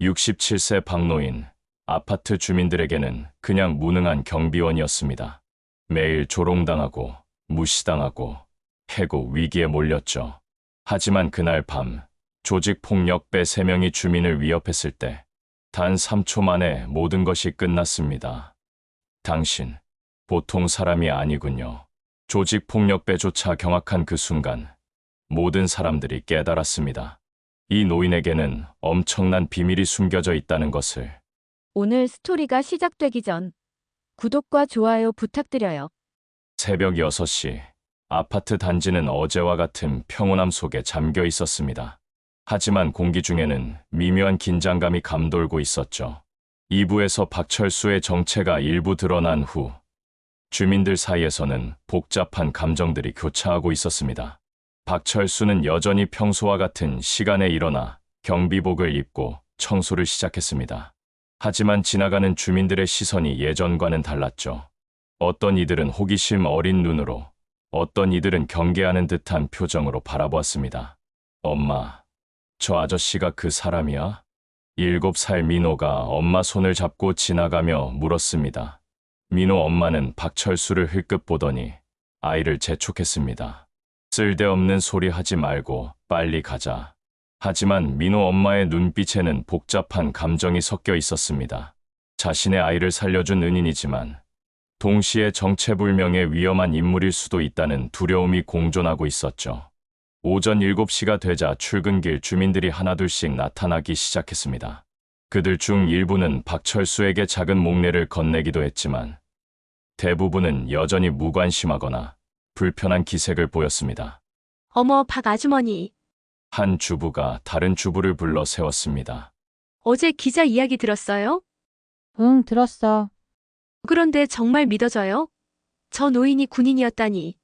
67세 박노인, 아파트 주민들에게는 그냥 무능한 경비원이었습니다. 매일 조롱당하고 무시당하고 해고 위기에 몰렸죠. 하지만 그날 밤 조직폭력배 3명이 주민을 위협했을 때 단 3초 만에 모든 것이 끝났습니다. 당신, 보통 사람이 아니군요. 조직폭력배조차 경악한 그 순간 모든 사람들이 깨달았습니다. 이 노인에게는 엄청난 비밀이 숨겨져 있다는 것을. 오늘 스토리가 시작되기 전 구독과 좋아요 부탁드려요. 새벽 6시, 아파트 단지는 어제와 같은 평온함 속에 잠겨 있었습니다. 하지만 공기 중에는 미묘한 긴장감이 감돌고 있었죠. 2부에서 박철수의 정체가 일부 드러난 후 주민들 사이에서는 복잡한 감정들이 교차하고 있었습니다. 박철수는 여전히 평소와 같은 시간에 일어나 경비복을 입고 청소를 시작했습니다. 하지만 지나가는 주민들의 시선이 예전과는 달랐죠. 어떤 이들은 호기심 어린 눈으로, 어떤 이들은 경계하는 듯한 표정으로 바라보았습니다. 엄마, 저 아저씨가 그 사람이야? 7살 민호가 엄마 손을 잡고 지나가며 물었습니다. 민호 엄마는 박철수를 흘끗 보더니 아이를 재촉했습니다. 쓸데없는 소리 하지 말고 빨리 가자. 하지만 민호 엄마의 눈빛에는 복잡한 감정이 섞여 있었습니다. 자신의 아이를 살려준 은인이지만 동시에 정체불명의 위험한 인물일 수도 있다는 두려움이 공존하고 있었죠. 오전 7시가 되자 출근길 주민들이 하나둘씩 나타나기 시작했습니다. 그들 중 일부는 박철수에게 작은 목례를 건네기도 했지만 대부분은 여전히 무관심하거나 불편한 기색을 보였습니다. 어머, 박 아주머니. 한 주부가 다른 주부를 불러 세웠습니다. 어제 기자 이야기 들었어요? 응, 들었어. 그런데 정말 믿어져요? 저 노인이 군인이었다니.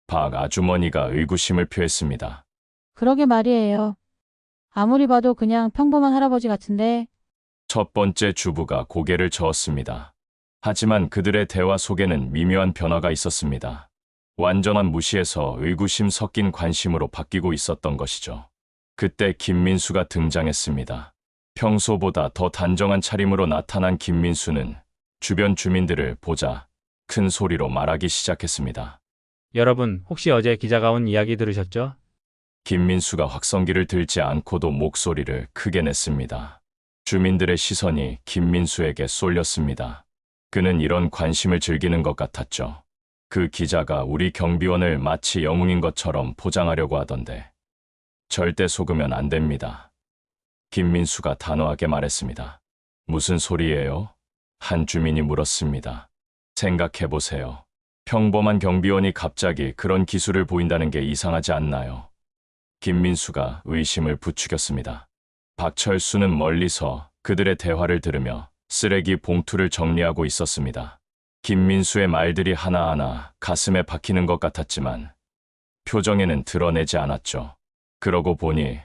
박 아주머니가 의구심을 표했습니다. 그러게 말이에요. 아무리 봐도 그냥 평범한 할아버지 같은데. 첫 번째 주부가 고개를 저었습니다. 하지만 그들의 대화 속에는 미묘한 변화가 있었습니다. 완전한 무시에서 의구심 섞인 관심으로 바뀌고 있었던 것이죠. 그때 김민수가 등장했습니다. 평소보다 더 단정한 차림으로 나타난 김민수는 주변 주민들을 보자 큰 소리로 말하기 시작했습니다. 여러분, 혹시 어제 기자가 온 이야기 들으셨죠? 김민수가 확성기를 들지 않고도 목소리를 크게 냈습니다. 주민들의 시선이 김민수에게 쏠렸습니다. 그는 이런 관심을 즐기는 것 같았죠. 그 기자가 우리 경비원을 마치 영웅인 것처럼 포장하려고 하던데 절대 속으면 안 됩니다. 김민수가 단호하게 말했습니다. 무슨 소리예요? 한 주민이 물었습니다. 생각해보세요. 평범한 경비원이 갑자기 그런 기술을 보인다는 게 이상하지 않나요? 김민수가 의심을 부추겼습니다. 박철수는 멀리서 그들의 대화를 들으며 쓰레기 봉투를 정리하고 있었습니다. 김민수의 말들이 하나하나 가슴에 박히는 것 같았지만 표정에는 드러내지 않았죠. 그러고 보니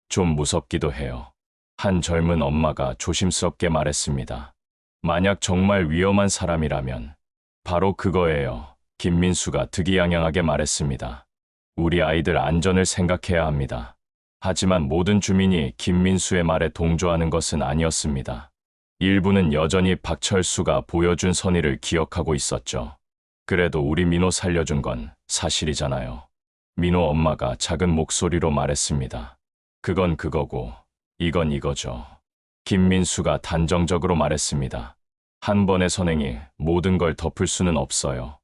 좀 무섭기도 해요. 한 젊은 엄마가 조심스럽게 말했습니다. 만약 정말 위험한 사람이라면 바로 그거예요. 김민수가 득이양양하게 말했습니다. 우리 아이들 안전을 생각해야 합니다. 하지만 모든 주민이 김민수의 말에 동조하는 것은 아니었습니다. 일부는 여전히 박철수가 보여준 선의를 기억하고 있었죠. 그래도 우리 민호 살려준 건 사실이잖아요. 민호 엄마가 작은 목소리로 말했습니다. 그건 그거고 이건 이거죠. 김민수가 단정적으로 말했습니다. 한 번의 선행이 모든 걸 덮을 수는 없어요.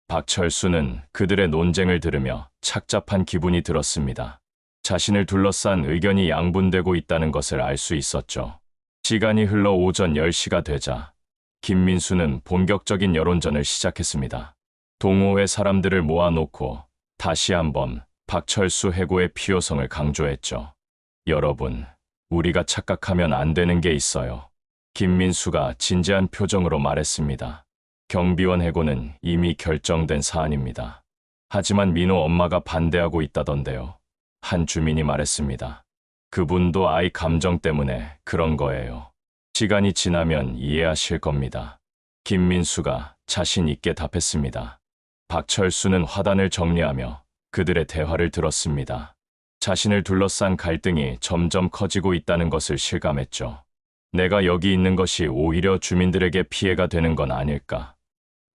박철수는 그들의 논쟁을 들으며 착잡한 기분이 들었습니다. 자신을 둘러싼 의견이 양분되고 있다는 것을 알 수 있었죠. 시간이 흘러 오전 10시가 되자 김민수는 본격적인 여론전을 시작했습니다. 동호회 사람들을 모아놓고 다시 한번 박철수 해고의 필요성을 강조했죠. 여러분, 우리가 착각하면 안 되는 게 있어요. 김민수가 진지한 표정으로 말했습니다. 경비원 해고는 이미 결정된 사안입니다. 하지만 민호 엄마가 반대하고 있다던데요. 한 주민이 말했습니다. 그분도 아이 감정 때문에 그런 거예요. 시간이 지나면 이해하실 겁니다. 김민수가 자신 있게 답했습니다. 박철수는 화단을 정리하며 그들의 대화를 들었습니다. 자신을 둘러싼 갈등이 점점 커지고 있다는 것을 실감했죠. 내가 여기 있는 것이 오히려 주민들에게 피해가 되는 건 아닐까.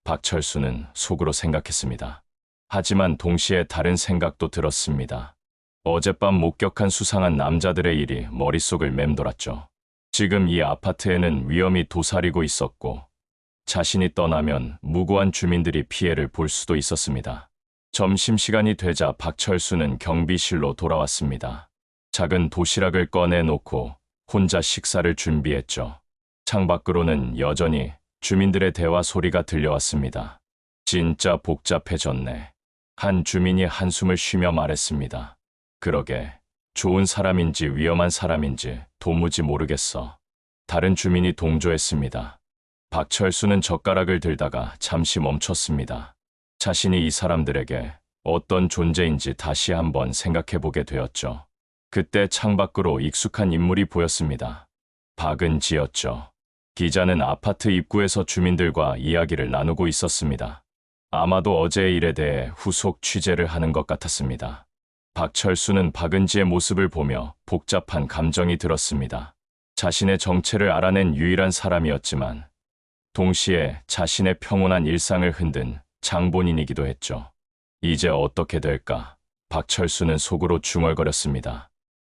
박철수는 속으로 생각했습니다. 하지만 동시에 다른 생각도 들었습니다. 어젯밤 목격한 수상한 남자들의 일이 머릿속을 맴돌았죠. 지금 이 아파트에는 위험이 도사리고 있었고 자신이 떠나면 무고한 주민들이 피해를 볼 수도 있었습니다. 점심시간이 되자 박철수는 경비실로 돌아왔습니다. 작은 도시락을 꺼내놓고 혼자 식사를 준비했죠. 창밖으로는 여전히 주민들의 대화 소리가 들려왔습니다. 진짜 복잡해졌네. 한 주민이 한숨을 쉬며 말했습니다. 그러게, 좋은 사람인지 위험한 사람인지 도무지 모르겠어. 다른 주민이 동조했습니다. 박철수는 젓가락을 들다가 잠시 멈췄습니다. 자신이 이 사람들에게 어떤 존재인지 다시 한번 생각해보게 되었죠. 그때 창밖으로 익숙한 인물이 보였습니다. 박은지였죠. 기자는 아파트 입구에서 주민들과 이야기를 나누고 있었습니다. 아마도 어제의 일에 대해 후속 취재를 하는 것 같았습니다. 박철수는 박은지의 모습을 보며 복잡한 감정이 들었습니다. 자신의 정체를 알아낸 유일한 사람이었지만 동시에 자신의 평온한 일상을 흔든 장본인이기도 했죠. 이제 어떻게 될까? 박철수는 속으로 중얼거렸습니다.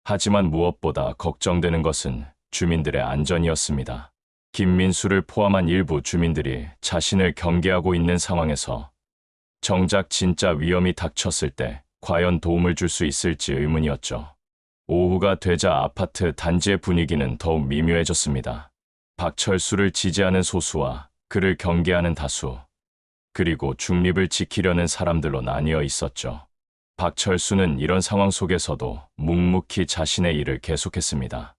하지만 무엇보다 걱정되는 것은 주민들의 안전이었습니다. 김민수를 포함한 일부 주민들이 자신을 경계하고 있는 상황에서 정작 진짜 위험이 닥쳤을 때 과연 도움을 줄 수 있을지 의문이었죠. 오후가 되자 아파트 단지의 분위기는 더욱 미묘해졌습니다. 박철수를 지지하는 소수와 그를 경계하는 다수, 그리고 중립을 지키려는 사람들로 나뉘어 있었죠. 박철수는 이런 상황 속에서도 묵묵히 자신의 일을 계속했습니다.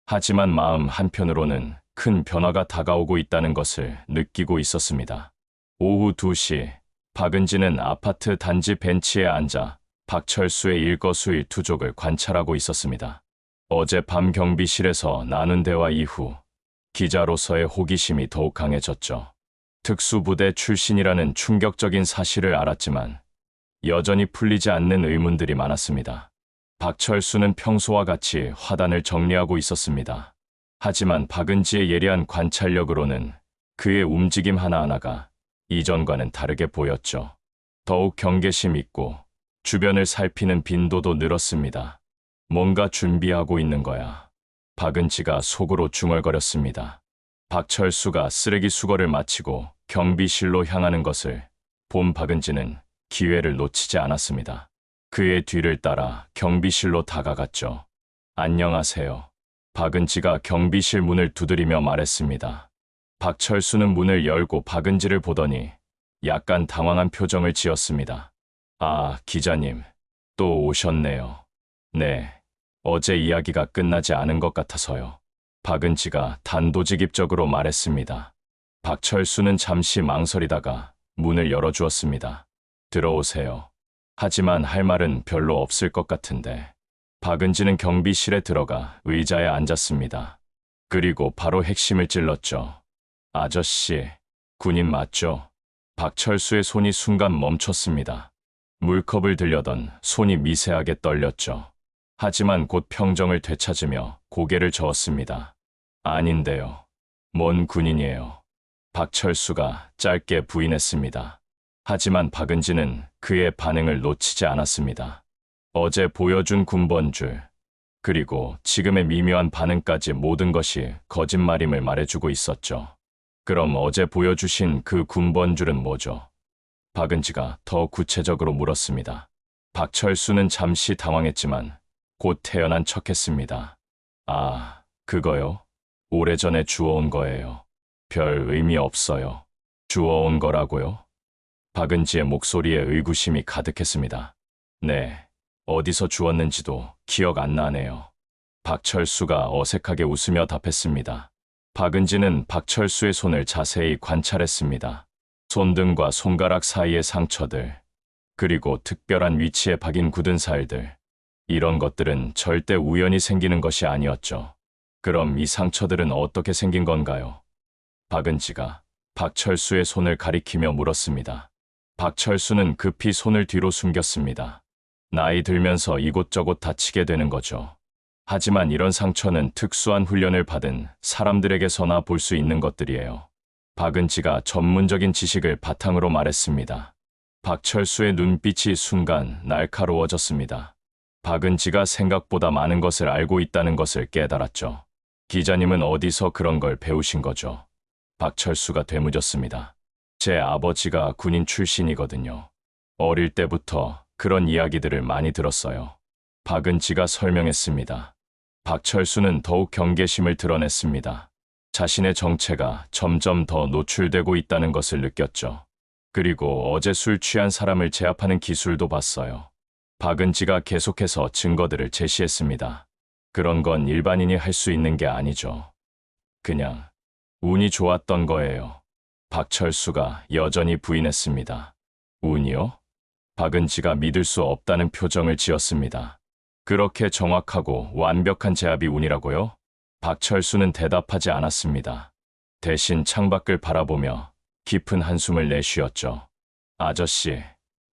하지만 마음 한편으로는 큰 변화가 다가오고 있다는 것을 느끼고 있었습니다. 오후 2시, 박은지는 아파트 단지 벤치에 앉아 박철수의 일거수일투족을 관찰하고 있었습니다. 어젯밤 경비실에서 나눈 대화 이후 기자로서의 호기심이 더욱 강해졌죠. 특수부대 출신이라는 충격적인 사실을 알았지만 여전히 풀리지 않는 의문들이 많았습니다. 박철수는 평소와 같이 화단을 정리하고 있었습니다. 하지만 박은지의 예리한 관찰력으로는 그의 움직임 하나하나가 이전과는 다르게 보였죠. 더욱 경계심 있고 주변을 살피는 빈도도 늘었습니다. 뭔가 준비하고 있는 거야. 박은지가 속으로 중얼거렸습니다. 박철수가 쓰레기 수거를 마치고 경비실로 향하는 것을 본 박은지는 기회를 놓치지 않았습니다. 그의 뒤를 따라 경비실로 다가갔죠. 안녕하세요. 박은지가 경비실 문을 두드리며 말했습니다. 박철수는 문을 열고 박은지를 보더니 약간 당황한 표정을 지었습니다. 아, 기자님, 또 오셨네요. 네, 어제 이야기가 끝나지 않은 것 같아서요. 박은지가 단도직입적으로 말했습니다. 박철수는 잠시 망설이다가 문을 열어주었습니다. 들어오세요. 하지만 할 말은 별로 없을 것 같은데. 박은지는 경비실에 들어가 의자에 앉았습니다. 그리고 바로 핵심을 찔렀죠. 아저씨, 군인 맞죠? 박철수의 손이 순간 멈췄습니다. 물컵을 들려던 손이 미세하게 떨렸죠. 하지만 곧 평정을 되찾으며 고개를 저었습니다. 아닌데요. 뭔 군인이에요. 박철수가 짧게 부인했습니다. 하지만 박은지는 그의 반응을 놓치지 않았습니다. 어제 보여준 군번줄, 그리고 지금의 미묘한 반응까지 모든 것이 거짓말임을 말해주고 있었죠. 그럼 어제 보여주신 그 군번줄은 뭐죠? 박은지가 더 구체적으로 물었습니다. 박철수는 잠시 당황했지만 곧 태연한 척했습니다. 아, 그거요? 오래전에 주워온 거예요. 별 의미 없어요. 주워온 거라고요? 박은지의 목소리에 의구심이 가득했습니다. 네, 어디서 주웠는지도 기억 안 나네요. 박철수가 어색하게 웃으며 답했습니다. 박은지는 박철수의 손을 자세히 관찰했습니다. 손등과 손가락 사이의 상처들, 그리고 특별한 위치에 박인 굳은 살들. 이런 것들은 절대 우연히 생기는 것이 아니었죠. 그럼 이 상처들은 어떻게 생긴 건가요? 박은지가 박철수의 손을 가리키며 물었습니다. 박철수는 급히 손을 뒤로 숨겼습니다. 나이 들면서 이곳저곳 다치게 되는 거죠. 하지만 이런 상처는 특수한 훈련을 받은 사람들에게서나 볼 수 있는 것들이에요. 박은지가 전문적인 지식을 바탕으로 말했습니다. 박철수의 눈빛이 순간 날카로워졌습니다. 박은지가 생각보다 많은 것을 알고 있다는 것을 깨달았죠. 기자님은 어디서 그런 걸 배우신 거죠? 박철수가 되묻었습니다. 제 아버지가 군인 출신이거든요. 어릴 때부터 그런 이야기들을 많이 들었어요. 박은지가 설명했습니다. 박철수는 더욱 경계심을 드러냈습니다. 자신의 정체가 점점 더 노출되고 있다는 것을 느꼈죠. 그리고 어제 술 취한 사람을 제압하는 기술도 봤어요. 박은지가 계속해서 증거들을 제시했습니다. 그런 건 일반인이 할 수 있는 게 아니죠. 그냥 운이 좋았던 거예요. 박철수가 여전히 부인했습니다. 운이요? 박은지가 믿을 수 없다는 표정을 지었습니다. 그렇게 정확하고 완벽한 제압이 운이라고요? 박철수는 대답하지 않았습니다. 대신 창밖을 바라보며 깊은 한숨을 내쉬었죠. 아저씨,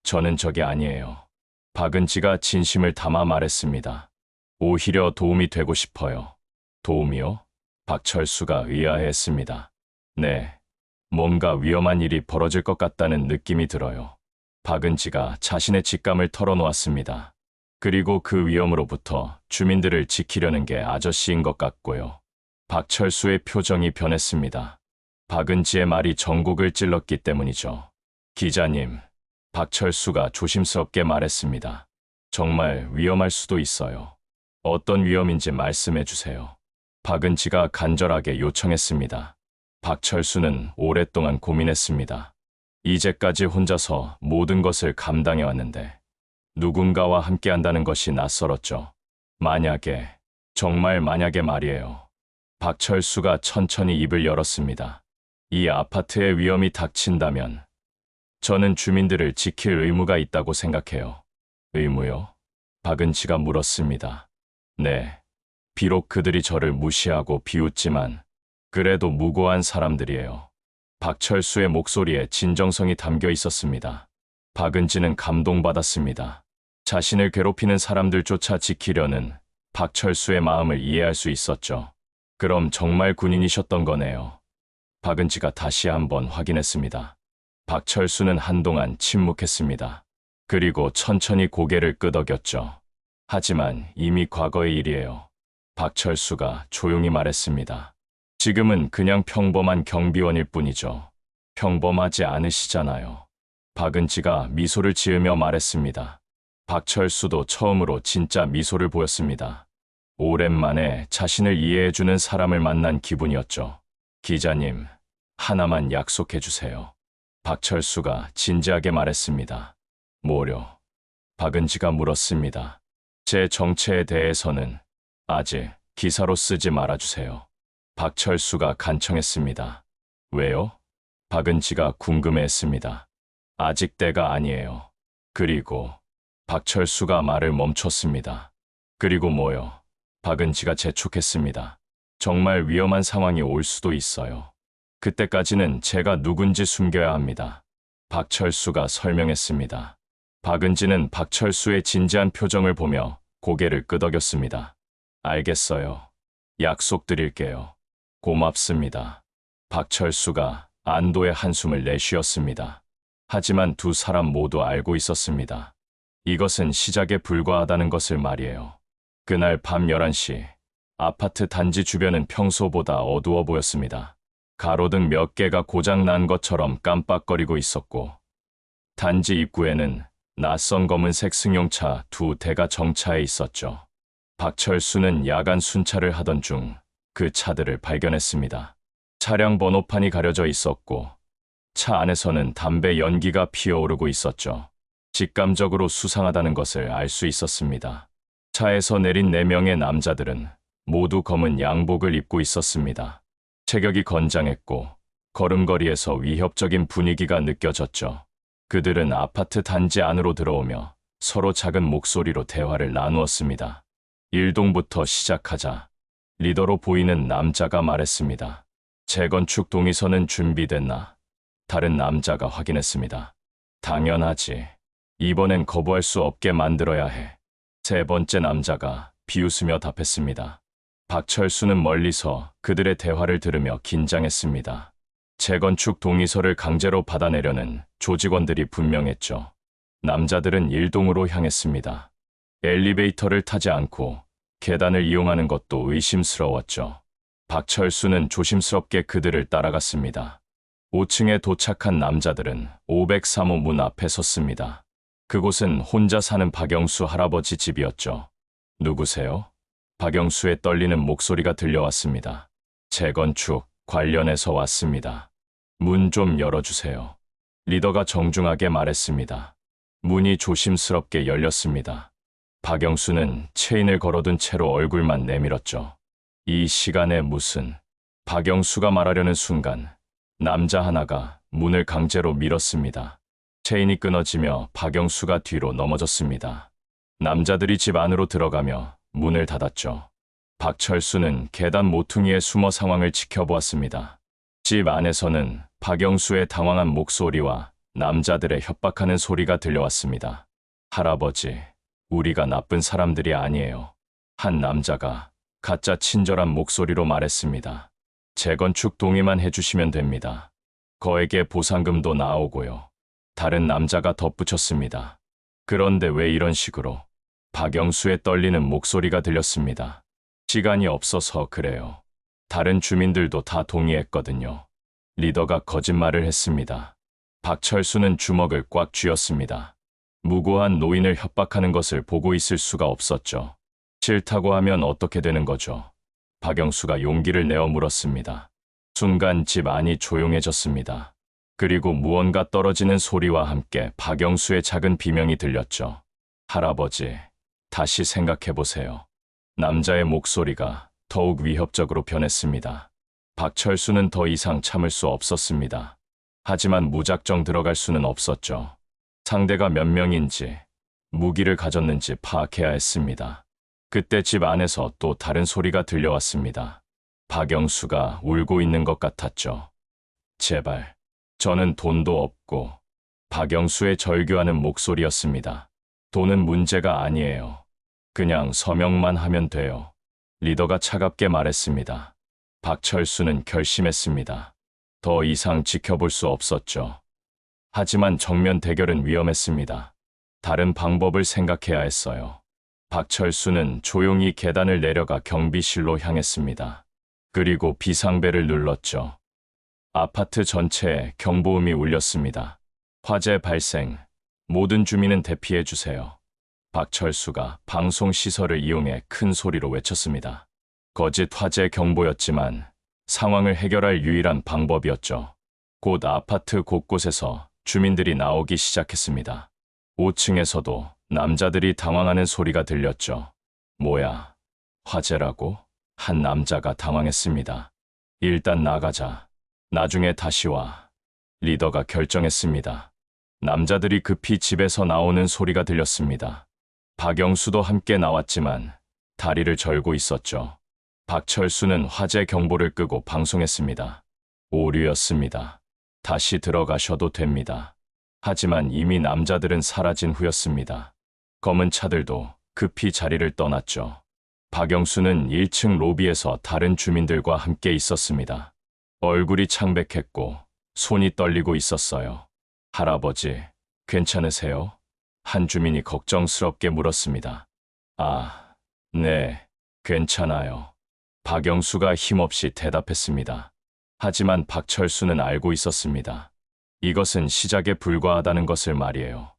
저는 저게 아니에요. 박은지가 진심을 담아 말했습니다. 오히려 도움이 되고 싶어요. 도움이요? 박철수가 의아해했습니다. 네, 뭔가 위험한 일이 벌어질 것 같다는 느낌이 들어요. 박은지가 자신의 직감을 털어놓았습니다. 그리고 그 위험으로부터 주민들을 지키려는 게 아저씨인 것 같고요. 박철수의 표정이 변했습니다. 박은지의 말이 전곡을 찔렀기 때문이죠. 기자님, 박철수가 조심스럽게 말했습니다. 정말 위험할 수도 있어요. 어떤 위험인지 말씀해 주세요. 박은지가 간절하게 요청했습니다. 박철수는 오랫동안 고민했습니다. 이제까지 혼자서 모든 것을 감당해 왔는데 누군가와 함께 한다는 것이 낯설었죠. 만약에, 정말 만약에 말이에요. 박철수가 천천히 입을 열었습니다. 이 아파트에 위험이 닥친다면 저는 주민들을 지킬 의무가 있다고 생각해요. 의무요? 박은지가 물었습니다. 네. 비록 그들이 저를 무시하고 비웃지만 그래도 무고한 사람들이에요. 박철수의 목소리에 진정성이 담겨 있었습니다. 박은지는 감동받았습니다. 자신을 괴롭히는 사람들조차 지키려는 박철수의 마음을 이해할 수 있었죠. 그럼 정말 군인이셨던 거네요. 박은지가 다시 한번 확인했습니다. 박철수는 한동안 침묵했습니다. 그리고 천천히 고개를 끄덕였죠. 하지만 이미 과거의 일이에요. 박철수가 조용히 말했습니다. 지금은 그냥 평범한 경비원일 뿐이죠. 평범하지 않으시잖아요. 박은지가 미소를 지으며 말했습니다. 박철수도 처음으로 진짜 미소를 보였습니다. 오랜만에 자신을 이해해주는 사람을 만난 기분이었죠. 기자님, 하나만 약속해 주세요. 박철수가 진지하게 말했습니다. 뭐려? 박은지가 물었습니다. 제 정체에 대해서는 아직 기사로 쓰지 말아주세요. 박철수가 간청했습니다. 왜요? 박은지가 궁금해했습니다. 아직 때가 아니에요. 그리고 박철수가 말을 멈췄습니다. 그리고 뭐요? 박은지가 재촉했습니다. 정말 위험한 상황이 올 수도 있어요. 그때까지는 제가 누군지 숨겨야 합니다. 박철수가 설명했습니다. 박은지는 박철수의 진지한 표정을 보며 고개를 끄덕였습니다. 알겠어요. 약속드릴게요. 고맙습니다. 박철수가 안도의 한숨을 내쉬었습니다. 하지만 두 사람 모두 알고 있었습니다. 이것은 시작에 불과하다는 것을 말이에요. 그날 밤 11시, 아파트 단지 주변은 평소보다 어두워 보였습니다. 가로등 몇 개가 고장 난 것처럼 깜빡거리고 있었고, 단지 입구에는 낯선 검은색 승용차 두 대가 정차해 있었죠. 박철수는 야간 순찰을 하던 중 그 차들을 발견했습니다. 차량 번호판이 가려져 있었고, 차 안에서는 담배 연기가 피어오르고 있었죠. 직감적으로 수상하다는 것을 알 수 있었습니다. 차에서 내린 4명의 남자들은 모두 검은 양복을 입고 있었습니다. 체격이 건장했고 걸음걸이에서 위협적인 분위기가 느껴졌죠. 그들은 아파트 단지 안으로 들어오며 서로 작은 목소리로 대화를 나누었습니다. 일동부터 시작하자 리더로 보이는 남자가 말했습니다. 재건축 동의서는 준비됐나? 다른 남자가 확인했습니다. 당연하지. 이번엔 거부할 수 없게 만들어야 해. 세 번째 남자가 비웃으며 답했습니다. 박철수는 멀리서 그들의 대화를 들으며 긴장했습니다. 재건축 동의서를 강제로 받아내려는 조직원들이 분명했죠. 남자들은 일동으로 향했습니다. 엘리베이터를 타지 않고 계단을 이용하는 것도 의심스러웠죠. 박철수는 조심스럽게 그들을 따라갔습니다. 5층에 도착한 남자들은 503호 문 앞에 섰습니다. 그곳은 혼자 사는 박영수 할아버지 집이었죠. 누구세요? 박영수의 떨리는 목소리가 들려왔습니다. 재건축 관련해서 왔습니다. 문 좀 열어주세요. 리더가 정중하게 말했습니다. 문이 조심스럽게 열렸습니다. 박영수는 체인을 걸어둔 채로 얼굴만 내밀었죠. 이 시간에 무슨... 박영수가 말하려는 순간 남자 하나가 문을 강제로 밀었습니다. 체인이 끊어지며 박영수가 뒤로 넘어졌습니다. 남자들이 집 안으로 들어가며 문을 닫았죠. 박철수는 계단 모퉁이에 숨어 상황을 지켜보았습니다. 집 안에서는 박영수의 당황한 목소리와 남자들의 협박하는 소리가 들려왔습니다. 할아버지, 우리가 나쁜 사람들이 아니에요. 한 남자가 가짜 친절한 목소리로 말했습니다. 재건축 동의만 해주시면 됩니다. 거액의 보상금도 나오고요. 다른 남자가 덧붙였습니다. 그런데 왜 이런 식으로? 박영수의 떨리는 목소리가 들렸습니다. 시간이 없어서 그래요. 다른 주민들도 다 동의했거든요. 리더가 거짓말을 했습니다. 박철수는 주먹을 꽉 쥐었습니다. 무고한 노인을 협박하는 것을 보고 있을 수가 없었죠. 싫다고 하면 어떻게 되는 거죠? 박영수가 용기를 내어 물었습니다. 순간 집 안이 조용해졌습니다. 그리고 무언가 떨어지는 소리와 함께 박영수의 작은 비명이 들렸죠. 할아버지, 다시 생각해보세요. 남자의 목소리가 더욱 위협적으로 변했습니다. 박철수는 더 이상 참을 수 없었습니다. 하지만 무작정 들어갈 수는 없었죠. 상대가 몇 명인지, 무기를 가졌는지 파악해야 했습니다. 그때 집 안에서 또 다른 소리가 들려왔습니다. 박영수가 울고 있는 것 같았죠. 제발, 저는 돈도 없고. 박영수의 절규하는 목소리였습니다. 돈은 문제가 아니에요. 그냥 서명만 하면 돼요. 리더가 차갑게 말했습니다. 박철수는 결심했습니다. 더 이상 지켜볼 수 없었죠. 하지만 정면 대결은 위험했습니다. 다른 방법을 생각해야 했어요. 박철수는 조용히 계단을 내려가 경비실로 향했습니다. 그리고 비상벨을 눌렀죠. 아파트 전체에 경보음이 울렸습니다. 화재 발생. 모든 주민은 대피해 주세요. 박철수가 방송 시설을 이용해 큰 소리로 외쳤습니다. 거짓 화재 경보였지만 상황을 해결할 유일한 방법이었죠. 곧 아파트 곳곳에서 주민들이 나오기 시작했습니다. 5층에서도 남자들이 당황하는 소리가 들렸죠. 뭐야, 화재라고? 한 남자가 당황했습니다. 일단 나가자. 나중에 다시 와. 리더가 결정했습니다. 남자들이 급히 집에서 나오는 소리가 들렸습니다. 박영수도 함께 나왔지만 다리를 절고 있었죠. 박철수는 화재 경보를 끄고 방송했습니다. 오류였습니다. 다시 들어가셔도 됩니다. 하지만 이미 남자들은 사라진 후였습니다. 검은 차들도 급히 자리를 떠났죠. 박영수는 1층 로비에서 다른 주민들과 함께 있었습니다. 얼굴이 창백했고 손이 떨리고 있었어요. 할아버지, 괜찮으세요? 한 주민이 걱정스럽게 물었습니다. 아, 네, 괜찮아요. 박영수가 힘없이 대답했습니다. 하지만 박철수는 알고 있었습니다. 이것은 시작에 불과하다는 것을 말이에요.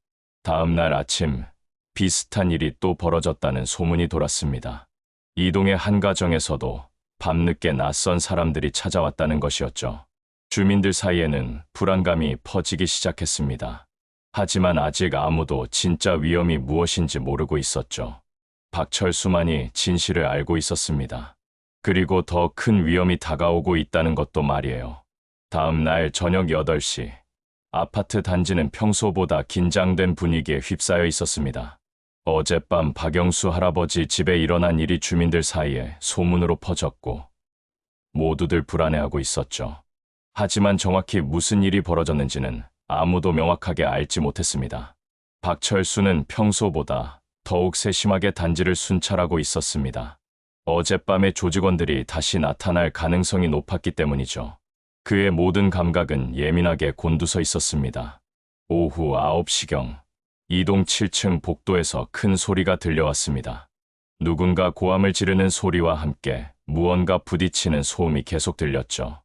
다음 날 아침, 비슷한 일이 또 벌어졌다는 소문이 돌았습니다. 이 동의 한 가정에서도 밤늦게 낯선 사람들이 찾아왔다는 것이었죠. 주민들 사이에는 불안감이 퍼지기 시작했습니다. 하지만 아직 아무도 진짜 위험이 무엇인지 모르고 있었죠. 박철수만이 진실을 알고 있었습니다. 그리고 더 큰 위험이 다가오고 있다는 것도 말이에요. 다음 날 저녁 8시, 아파트 단지는 평소보다 긴장된 분위기에 휩싸여 있었습니다. 어젯밤 박영수 할아버지 집에 일어난 일이 주민들 사이에 소문으로 퍼졌고 모두들 불안해하고 있었죠. 하지만 정확히 무슨 일이 벌어졌는지는 아무도 명확하게 알지 못했습니다. 박철수는 평소보다 더욱 세심하게 단지를 순찰하고 있었습니다. 어젯밤에 조직원들이 다시 나타날 가능성이 높았기 때문이죠. 그의 모든 감각은 예민하게 곤두서 있었습니다. 오후 9시경, 이동 7층 복도에서 큰 소리가 들려왔습니다. 누군가 고함을 지르는 소리와 함께 무언가 부딪히는 소음이 계속 들렸죠.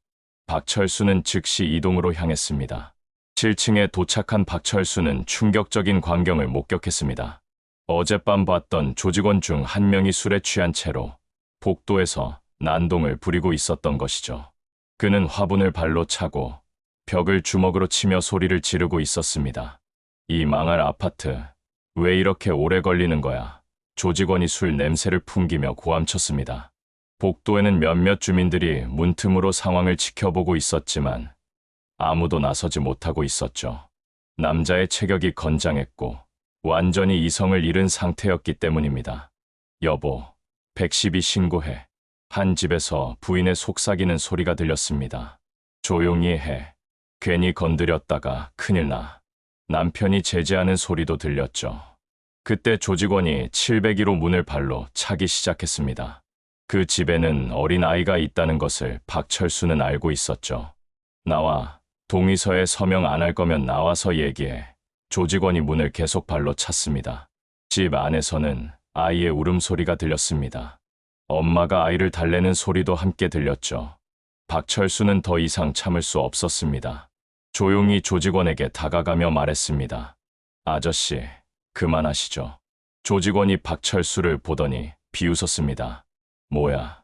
박철수는 즉시 이동으로 향했습니다. 7층에 도착한 박철수는 충격적인 광경을 목격했습니다. 어젯밤 봤던 조직원 중 한 명이 술에 취한 채로 복도에서 난동을 부리고 있었던 것이죠. 그는 화분을 발로 차고 벽을 주먹으로 치며 소리를 지르고 있었습니다. 이 망할 아파트, 왜 이렇게 오래 걸리는 거야? 조직원이 술 냄새를 풍기며 고함쳤습니다. 복도에는 몇몇 주민들이 문틈으로 상황을 지켜보고 있었지만 아무도 나서지 못하고 있었죠. 남자의 체격이 건장했고 완전히 이성을 잃은 상태였기 때문입니다. 여보, 112 신고해. 한 집에서 부인의 속삭이는 소리가 들렸습니다. 조용히 해. 괜히 건드렸다가 큰일 나. 남편이 제지하는 소리도 들렸죠. 그때 조직원이 701호 문을 발로 차기 시작했습니다. 그 집에는 어린 아이가 있다는 것을 박철수는 알고 있었죠. 나와, 동의서에 서명 안 할 거면 나와서 얘기해. 조직원이 문을 계속 발로 찼습니다. 집 안에서는 아이의 울음소리가 들렸습니다. 엄마가 아이를 달래는 소리도 함께 들렸죠. 박철수는 더 이상 참을 수 없었습니다. 조용히 조직원에게 다가가며 말했습니다. 아저씨, 그만하시죠. 조직원이 박철수를 보더니 비웃었습니다. 뭐야,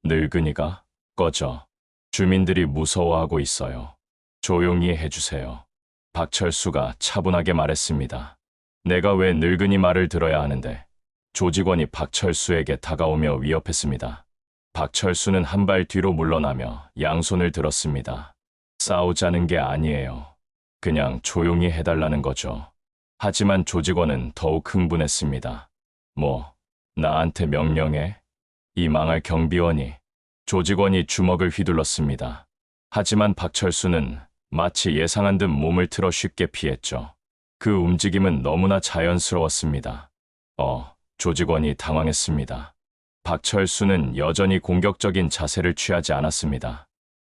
늙은이가? 꺼져. 주민들이 무서워하고 있어요. 조용히 해주세요. 박철수가 차분하게 말했습니다. 내가 왜 늙은이 말을 들어야 하는데? 조직원이 박철수에게 다가오며 위협했습니다. 박철수는 한 발 뒤로 물러나며 양손을 들었습니다. 싸우자는 게 아니에요. 그냥 조용히 해달라는 거죠. 하지만 조직원은 더욱 흥분했습니다. 뭐, 나한테 명령해? 이 망할 경비원이. 조직원이 주먹을 휘둘렀습니다. 하지만 박철수는 마치 예상한 듯 몸을 틀어 쉽게 피했죠. 그 움직임은 너무나 자연스러웠습니다. 조직원이 당황했습니다. 박철수는 여전히 공격적인 자세를 취하지 않았습니다.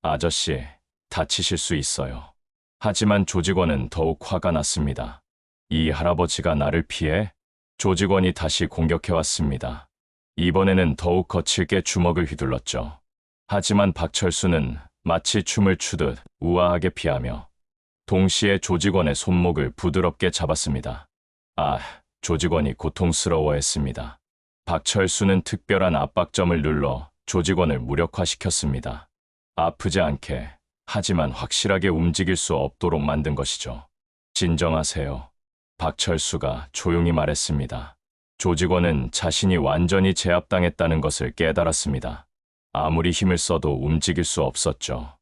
아저씨, 다치실 수 있어요. 하지만 조직원은 더욱 화가 났습니다. 이 할아버지가 나를 피해? 조직원이 다시 공격해왔습니다. 이번에는 더욱 거칠게 주먹을 휘둘렀죠. 하지만 박철수는 마치 춤을 추듯 우아하게 피하며 동시에 조직원의 손목을 부드럽게 잡았습니다. 조직원이 고통스러워했습니다. 박철수는 특별한 압박점을 눌러 조직원을 무력화시켰습니다. 아프지 않게, 하지만 확실하게 움직일 수 없도록 만든 것이죠. 진정하세요. 박철수가 조용히 말했습니다. 조직원은 자신이 완전히 제압당했다는 것을 깨달았습니다. 아무리 힘을 써도 움직일 수 없었죠.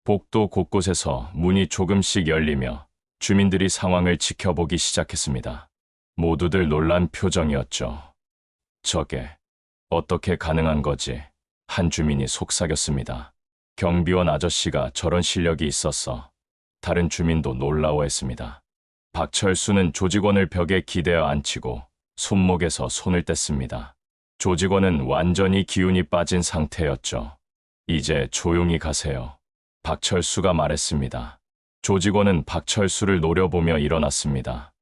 복도 곳곳에서 문이 조금씩 열리며 주민들이 상황을 지켜보기 시작했습니다. 모두들 놀란 표정이었죠. 저게 어떻게 가능한 거지? 한 주민이 속삭였습니다. 경비원 아저씨가 저런 실력이 있었어. 다른 주민도 놀라워했습니다. 박철수는 조직원을 벽에 기대어 앉히고 손목에서 손을 뗐습니다. 조직원은 완전히 기운이 빠진 상태였죠. 이제 조용히 가세요. 박철수가 말했습니다. 조직원은 박철수를 노려보며 일어났습니다.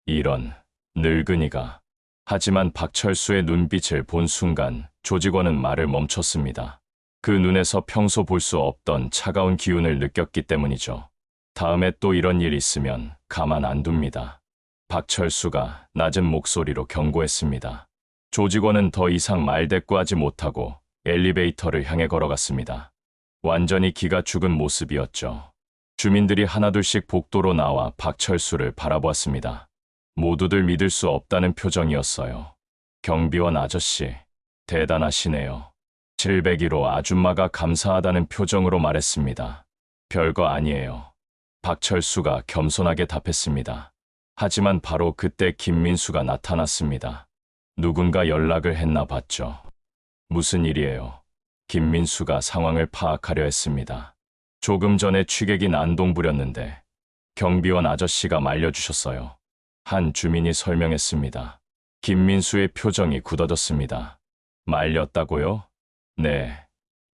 이런 늙은이가. 하지만 박철수의 눈빛을 본 순간 조직원은 말을 멈췄습니다. 그 눈에서 평소 볼 수 없던 차가운 기운을 느꼈기 때문이죠. 다음에 또 이런 일 있으면 가만 안 둡니다. 박철수가 낮은 목소리로 경고했습니다. 조직원은 더 이상 말대꾸하지 못하고 엘리베이터를 향해 걸어갔습니다. 완전히 기가 죽은 모습이었죠. 주민들이 하나둘씩 복도로 나와 박철수를 바라보았습니다. 모두들 믿을 수 없다는 표정이었어요. 경비원 아저씨, 대단하시네요. 701호 아줌마가 감사하다는 표정으로 말했습니다. 별거 아니에요. 박철수가 겸손하게 답했습니다. 하지만 바로 그때 김민수가 나타났습니다. 누군가 연락을 했나 봤죠. 무슨 일이에요? 김민수가 상황을 파악하려 했습니다. 조금 전에 취객이 난동 부렸는데 경비원 아저씨가 말려주셨어요. 한 주민이 설명했습니다. 김민수의 표정이 굳어졌습니다. 말렸다고요? 네.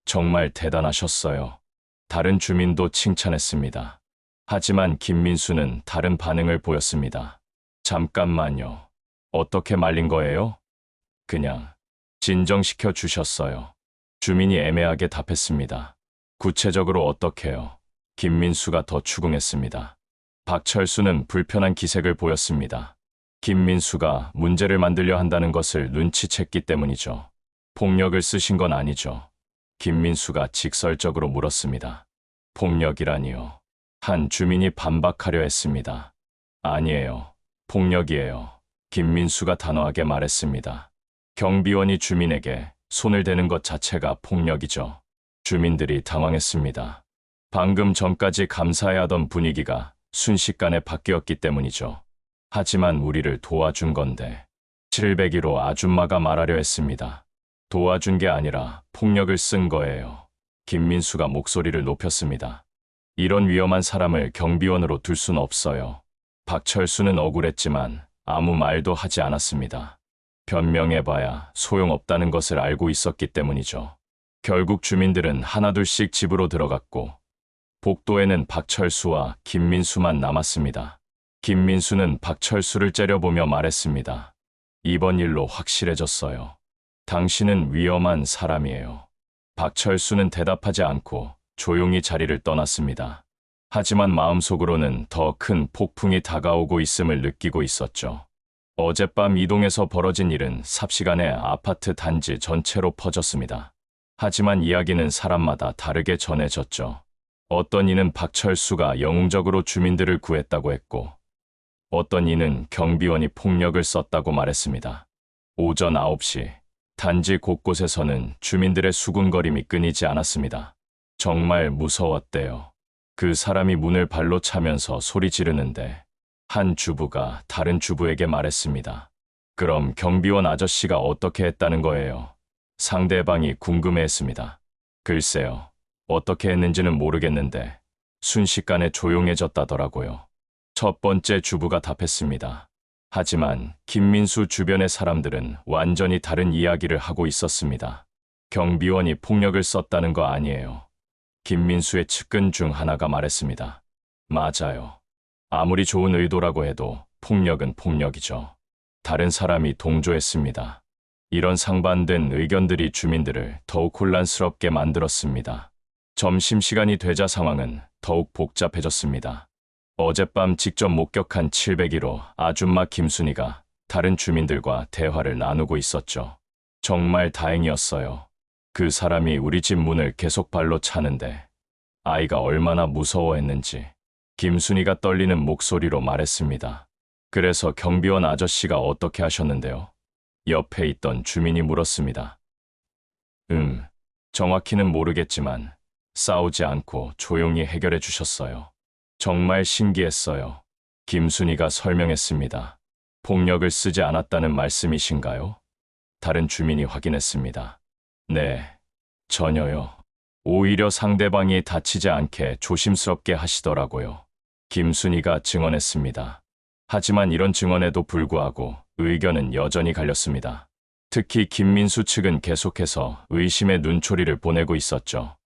정말 대단하셨어요. 다른 주민도 칭찬했습니다. 하지만 김민수는 다른 반응을 보였습니다. 잠깐만요. 어떻게 말린 거예요? 그냥 진정시켜 주셨어요. 주민이 애매하게 답했습니다. 구체적으로 어떻게요? 김민수가 더 추궁했습니다. 박철수는 불편한 기색을 보였습니다. 김민수가 문제를 만들려 한다는 것을 눈치챘기 때문이죠. 폭력을 쓰신 건 아니죠. 김민수가 직설적으로 물었습니다. 폭력이라니요. 한 주민이 반박하려 했습니다. 아니에요. 폭력이에요. 김민수가 단호하게 말했습니다. 경비원이 주민에게 손을 대는 것 자체가 폭력이죠. 주민들이 당황했습니다. 방금 전까지 감사해 하던 분위기가 순식간에 바뀌었기 때문이죠. 하지만 우리를 도와준 건데 701호 아줌마가 말하려 했습니다. 도와준 게 아니라 폭력을 쓴 거예요. 김민수가 목소리를 높였습니다. 이런 위험한 사람을 경비원으로 둘 순 없어요. 박철수는 억울했지만 아무 말도 하지 않았습니다. 변명해봐야 소용없다는 것을 알고 있었기 때문이죠. 결국 주민들은 하나둘씩 집으로 들어갔고 복도에는 박철수와 김민수만 남았습니다. 김민수는 박철수를 째려보며 말했습니다. 이번 일로 확실해졌어요. 당신은 위험한 사람이에요. 박철수는 대답하지 않고 조용히 자리를 떠났습니다. 하지만 마음속으로는 더 큰 폭풍이 다가오고 있음을 느끼고 있었죠. 어젯밤 이동에서 벌어진 일은 삽시간에 아파트 단지 전체로 퍼졌습니다. 하지만 이야기는 사람마다 다르게 전해졌죠. 어떤 이는 박철수가 영웅적으로 주민들을 구했다고 했고, 어떤 이는 경비원이 폭력을 썼다고 말했습니다. 오전 9시, 단지 곳곳에서는 주민들의 수군거림이 끊이지 않았습니다. 정말 무서웠대요. 그 사람이 문을 발로 차면서 소리 지르는데 한 주부가 다른 주부에게 말했습니다. 그럼 경비원 아저씨가 어떻게 했다는 거예요? 상대방이 궁금해했습니다. 글쎄요. 어떻게 했는지는 모르겠는데 순식간에 조용해졌다더라고요. 첫 번째 주부가 답했습니다. 하지만 김민수 주변의 사람들은 완전히 다른 이야기를 하고 있었습니다. 경비원이 폭력을 썼다는 거 아니에요. 김민수의 측근 중 하나가 말했습니다. 맞아요. 아무리 좋은 의도라고 해도 폭력은 폭력이죠. 다른 사람이 동조했습니다. 이런 상반된 의견들이 주민들을 더욱 혼란스럽게 만들었습니다. 점심시간이 되자 상황은 더욱 복잡해졌습니다. 어젯밤 직접 목격한 701호 아줌마 김순이가 다른 주민들과 대화를 나누고 있었죠. 정말 다행이었어요. 그 사람이 우리 집 문을 계속 발로 차는데 아이가 얼마나 무서워했는지 김순이가 떨리는 목소리로 말했습니다. 그래서 경비원 아저씨가 어떻게 하셨는데요? 옆에 있던 주민이 물었습니다. 정확히는 모르겠지만 싸우지 않고 조용히 해결해 주셨어요. 정말 신기했어요. 김순이가 설명했습니다. 폭력을 쓰지 않았다는 말씀이신가요? 다른 주민이 확인했습니다. 네, 전혀요. 오히려 상대방이 다치지 않게 조심스럽게 하시더라고요. 김순이가 증언했습니다. 하지만 이런 증언에도 불구하고 의견은 여전히 갈렸습니다. 특히 김민수 측은 계속해서 의심의 눈초리를 보내고 있었죠.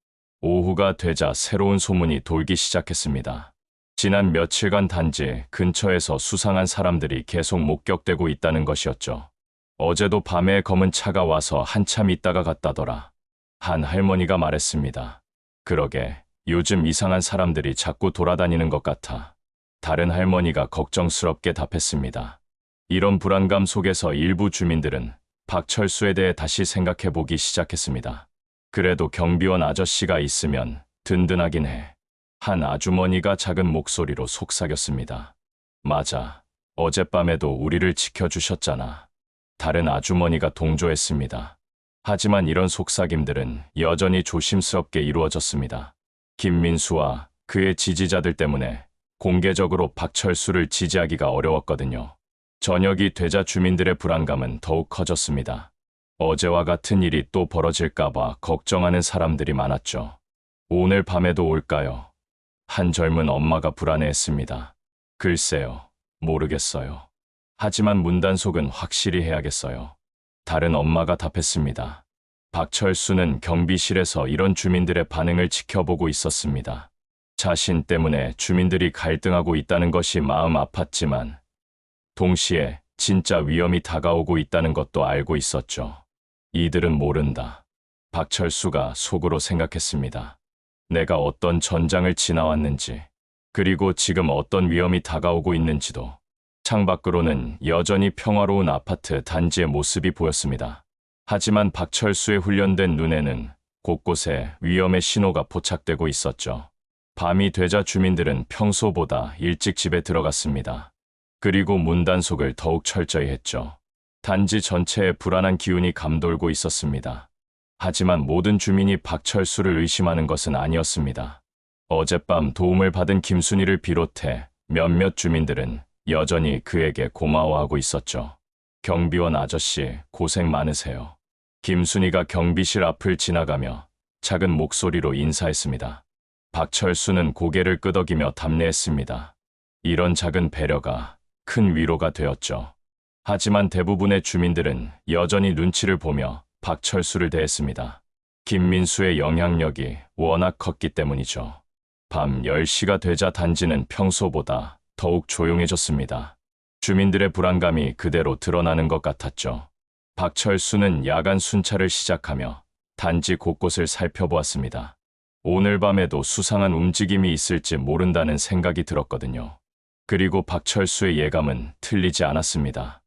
오후가 되자 새로운 소문이 돌기 시작했습니다. 지난 며칠간 단지 근처에서 수상한 사람들이 계속 목격되고 있다는 것이었죠. 어제도 밤에 검은 차가 와서 한참 있다가 갔다더라. 한 할머니가 말했습니다. 그러게 요즘 이상한 사람들이 자꾸 돌아다니는 것 같아. 다른 할머니가 걱정스럽게 답했습니다. 이런 불안감 속에서 일부 주민들은 박철수에 대해 다시 생각해 보기 시작했습니다. 그래도 경비원 아저씨가 있으면 든든하긴 해. 한 아주머니가 작은 목소리로 속삭였습니다. 맞아. 어젯밤에도 우리를 지켜주셨잖아. 다른 아주머니가 동조했습니다. 하지만 이런 속삭임들은 여전히 조심스럽게 이루어졌습니다. 김민수와 그의 지지자들 때문에 공개적으로 박철수를 지지하기가 어려웠거든요. 저녁이 되자 주민들의 불안감은 더욱 커졌습니다. 어제와 같은 일이 또 벌어질까봐 걱정하는 사람들이 많았죠. 오늘 밤에도 올까요? 한 젊은 엄마가 불안해했습니다. 글쎄요, 모르겠어요. 하지만 문단속은 확실히 해야겠어요. 다른 엄마가 답했습니다. 박철수는 경비실에서 이런 주민들의 반응을 지켜보고 있었습니다. 자신 때문에 주민들이 갈등하고 있다는 것이 마음 아팠지만 동시에 진짜 위험이 다가오고 있다는 것도 알고 있었죠. 이들은 모른다. 박철수가 속으로 생각했습니다. 내가 어떤 전장을 지나왔는지, 그리고 지금 어떤 위험이 다가오고 있는지도. 창밖으로는 여전히 평화로운 아파트 단지의 모습이 보였습니다. 하지만 박철수의 훈련된 눈에는 곳곳에 위험의 신호가 포착되고 있었죠. 밤이 되자 주민들은 평소보다 일찍 집에 들어갔습니다. 그리고 문단속을 더욱 철저히 했죠. 단지 전체에 불안한 기운이 감돌고 있었습니다. 하지만 모든 주민이 박철수를 의심하는 것은 아니었습니다. 어젯밤 도움을 받은 김순희를 비롯해 몇몇 주민들은 여전히 그에게 고마워하고 있었죠. 경비원 아저씨, 고생 많으세요. 김순희가 경비실 앞을 지나가며 작은 목소리로 인사했습니다. 박철수는 고개를 끄덕이며 답례했습니다. 이런 작은 배려가 큰 위로가 되었죠. 하지만 대부분의 주민들은 여전히 눈치를 보며 박철수를 대했습니다. 김민수의 영향력이 워낙 컸기 때문이죠. 밤 10시가 되자 단지는 평소보다 더욱 조용해졌습니다. 주민들의 불안감이 그대로 드러나는 것 같았죠. 박철수는 야간 순찰을 시작하며 단지 곳곳을 살펴보았습니다. 오늘 밤에도 수상한 움직임이 있을지 모른다는 생각이 들었거든요. 그리고 박철수의 예감은 틀리지 않았습니다.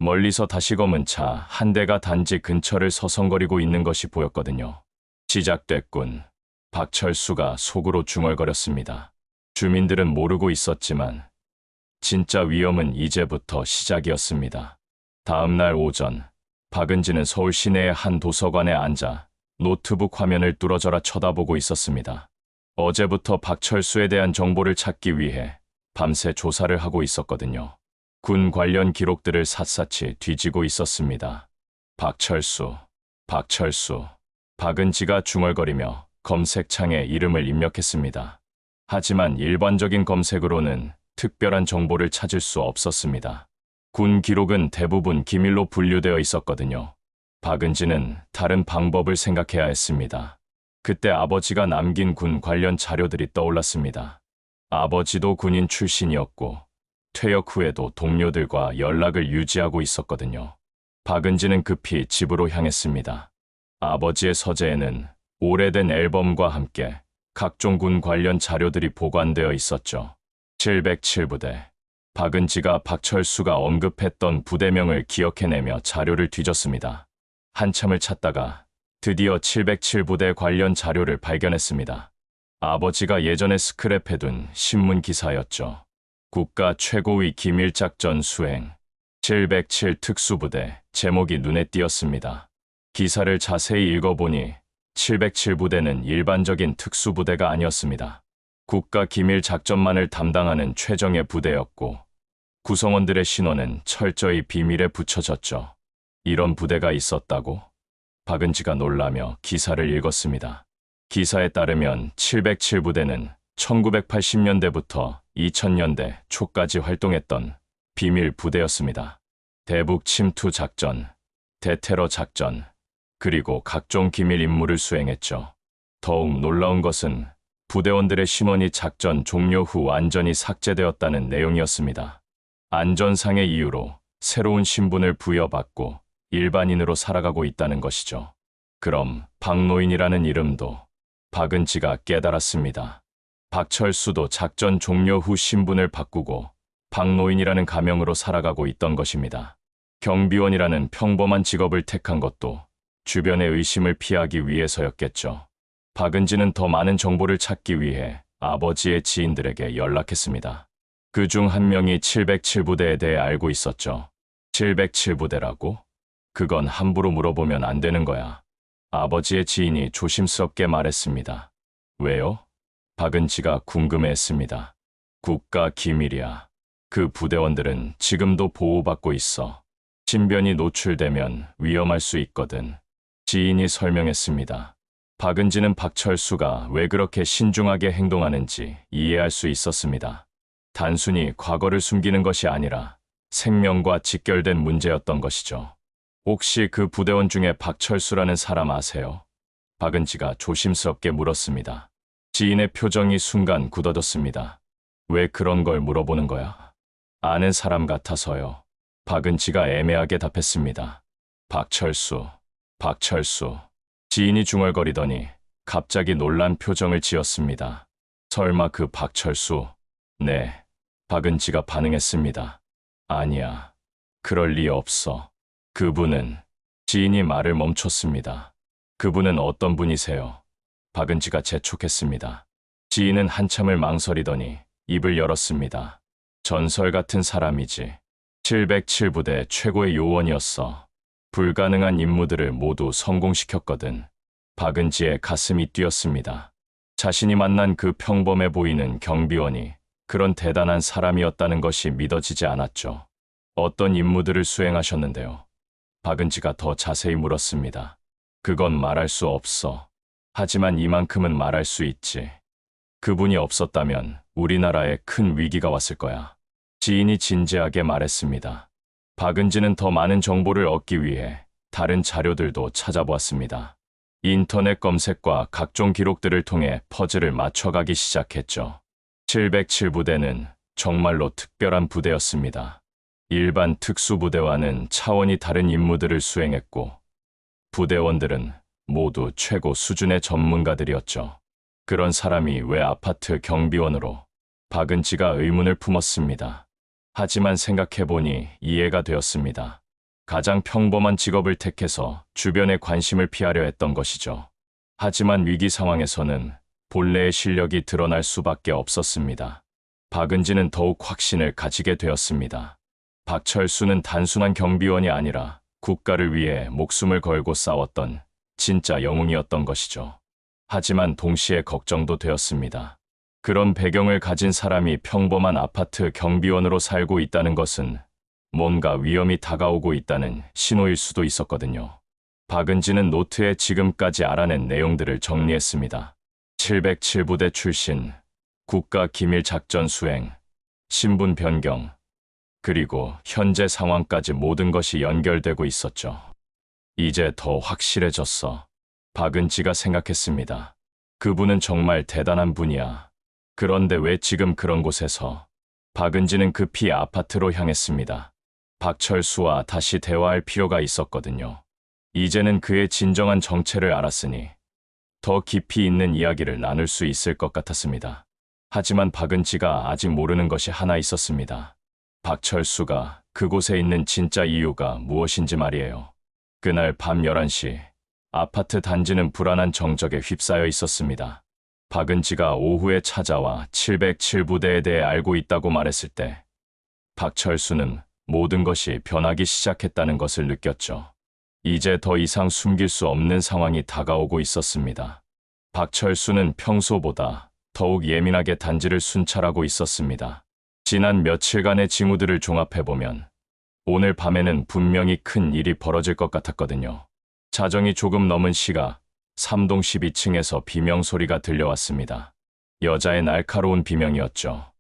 멀리서 다시검은 차 한 대가 단지 근처를 서성거리고 있는 것이 보였거든요. 시작됐군. 박철수가 속으로 중얼거렸습니다. 주민들은 모르고 있었지만 진짜 위험은 이제부터 시작이었습니다. 다음 날 오전, 박은지는 서울 시내의 한 도서관에 앉아 노트북 화면을 뚫어져라 쳐다보고 있었습니다. 어제부터 박철수에 대한 정보를 찾기 위해 밤새 조사를 하고 있었거든요. 군 관련 기록들을 샅샅이 뒤지고 있었습니다. 박철수. 박은지가 중얼거리며 검색창에 이름을 입력했습니다. 하지만 일반적인 검색으로는 특별한 정보를 찾을 수 없었습니다. 군 기록은 대부분 기밀로 분류되어 있었거든요. 박은지는 다른 방법을 생각해야 했습니다. 그때 아버지가 남긴 군 관련 자료들이 떠올랐습니다. 아버지도 군인 출신이었고 퇴역 후에도 동료들과 연락을 유지하고 있었거든요. 박은지는 급히 집으로 향했습니다. 아버지의 서재에는 오래된 앨범과 함께 각종 군 관련 자료들이 보관되어 있었죠. 707부대. 박은지가 박철수가 언급했던 부대명을 기억해내며 자료를 뒤졌습니다. 한참을 찾다가 드디어 707부대 관련 자료를 발견했습니다. 아버지가 예전에 스크랩해둔 신문 기사였죠. 국가 최고의 기밀작전 수행 707 특수부대 제목이 눈에 띄었습니다. 기사를 자세히 읽어보니 707부대는 일반적인 특수부대가 아니었습니다. 국가 기밀 작전만을 담당하는 최정예 부대였고 구성원들의 신원은 철저히 비밀에 붙여졌죠. 이런 부대가 있었다고? 박은지가 놀라며 기사를 읽었습니다. 기사에 따르면 707부대는 1980년대부터 2000년대 초까지 활동했던 비밀 부대였습니다. 대북 침투 작전, 대테러 작전, 그리고 각종 기밀 임무를 수행했죠. 더욱 놀라운 것은 부대원들의 신원이 작전 종료 후 완전히 삭제되었다는 내용이었습니다. 안전상의 이유로 새로운 신분을 부여받고 일반인으로 살아가고 있다는 것이죠. 그럼 박노인이라는 이름도 박은지가 깨달았습니다. 박철수도 작전 종료 후 신분을 바꾸고 박노인이라는 가명으로 살아가고 있던 것입니다. 경비원이라는 평범한 직업을 택한 것도 주변의 의심을 피하기 위해서였겠죠. 박은지는 더 많은 정보를 찾기 위해 아버지의 지인들에게 연락했습니다. 그중 한 명이 707부대에 대해 알고 있었죠. 707부대라고? 그건 함부로 물어보면 안 되는 거야. 아버지의 지인이 조심스럽게 말했습니다. 왜요? 박은지가 궁금해했습니다. 국가 기밀이야. 그 부대원들은 지금도 보호받고 있어. 신변이 노출되면 위험할 수 있거든. 지인이 설명했습니다. 박은지는 박철수가 왜 그렇게 신중하게 행동하는지 이해할 수 있었습니다. 단순히 과거를 숨기는 것이 아니라 생명과 직결된 문제였던 것이죠. 혹시 그 부대원 중에 박철수라는 사람 아세요? 박은지가 조심스럽게 물었습니다. 지인의 표정이 순간 굳어졌습니다. 왜 그런 걸 물어보는 거야? 아는 사람 같아서요. 박은지가 애매하게 답했습니다. 박철수. 지인이 중얼거리더니 갑자기 놀란 표정을 지었습니다. 설마 그 박철수? 네. 박은지가 반응했습니다. 아니야. 그럴 리 없어. 그분은 지인이 말을 멈췄습니다. 그분은 어떤 분이세요? 박은지가 재촉했습니다. 지인은 한참을 망설이더니 입을 열었습니다. 전설 같은 사람이지. 707부대 최고의 요원이었어. 불가능한 임무들을 모두 성공시켰거든. 박은지의 가슴이 뛰었습니다. 자신이 만난 그 평범해 보이는 경비원이 그런 대단한 사람이었다는 것이 믿어지지 않았죠. 어떤 임무들을 수행하셨는데요? 박은지가 더 자세히 물었습니다. 그건 말할 수 없어. 하지만 이만큼은 말할 수 있지. 그분이 없었다면 우리나라에 큰 위기가 왔을 거야. 지인이 진지하게 말했습니다. 박은지는 더 많은 정보를 얻기 위해 다른 자료들도 찾아보았습니다. 인터넷 검색과 각종 기록들을 통해 퍼즐을 맞춰가기 시작했죠. 707부대는 정말로 특별한 부대였습니다. 일반 특수부대와는 차원이 다른 임무들을 수행했고, 부대원들은 모두 최고 수준의 전문가들이었죠. 그런 사람이 왜 아파트 경비원으로? 박은지가 의문을 품었습니다. 하지만 생각해보니 이해가 되었습니다. 가장 평범한 직업을 택해서 주변의 관심을 피하려 했던 것이죠. 하지만 위기 상황에서는 본래의 실력이 드러날 수밖에 없었습니다. 박은지는 더욱 확신을 가지게 되었습니다. 박철수는 단순한 경비원이 아니라 국가를 위해 목숨을 걸고 싸웠던 진짜 영웅이었던 것이죠. 하지만 동시에 걱정도 되었습니다. 그런 배경을 가진 사람이 평범한 아파트 경비원으로 살고 있다는 것은 뭔가 위험이 다가오고 있다는 신호일 수도 있었거든요. 박은지는 노트에 지금까지 알아낸 내용들을 정리했습니다. 707부대 출신, 국가 기밀 작전 수행, 신분 변경, 그리고 현재 상황까지 모든 것이 연결되고 있었죠. 이제 더 확실해졌어. 박은지가 생각했습니다. 그분은 정말 대단한 분이야. 그런데 왜 지금 그런 곳에서? 박은지는 급히 아파트로 향했습니다. 박철수와 다시 대화할 필요가 있었거든요. 이제는 그의 진정한 정체를 알았으니 더 깊이 있는 이야기를 나눌 수 있을 것 같았습니다. 하지만 박은지가 아직 모르는 것이 하나 있었습니다. 박철수가 그곳에 있는 진짜 이유가 무엇인지 말이에요. 그날 밤 11시, 아파트 단지는 불안한 정적에 휩싸여 있었습니다. 박은지가 오후에 찾아와 707부대에 대해 알고 있다고 말했을 때 박철수는 모든 것이 변하기 시작했다는 것을 느꼈죠. 이제 더 이상 숨길 수 없는 상황이 다가오고 있었습니다. 박철수는 평소보다 더욱 예민하게 단지를 순찰하고 있었습니다. 지난 며칠간의 징후들을 종합해보면 오늘 밤에는 분명히 큰 일이 벌어질 것 같았거든요. 자정이 조금 넘은 시각 3동 12층에서 비명소리가 들려왔습니다. 여자의 날카로운 비명이었죠.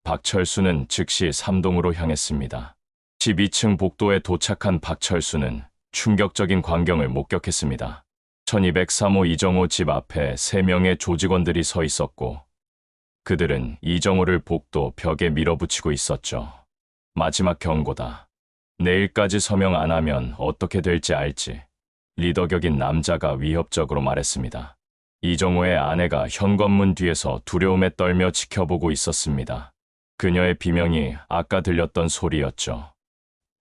박철수는 즉시 3동으로 향했습니다. 12층 복도에 도착한 박철수는 충격적인 광경을 목격했습니다. 1203호 이정호 집 앞에 3명의 조직원들이 서 있었고 그들은 이정호를 복도 벽에 밀어붙이고 있었죠. 마지막 경고다. 내일까지 서명 안 하면 어떻게 될지 알지. 리더격인 남자가 위협적으로 말했습니다. 이정호의 아내가 현관문 뒤에서 두려움에 떨며 지켜보고 있었습니다. 그녀의 비명이 아까 들렸던 소리였죠.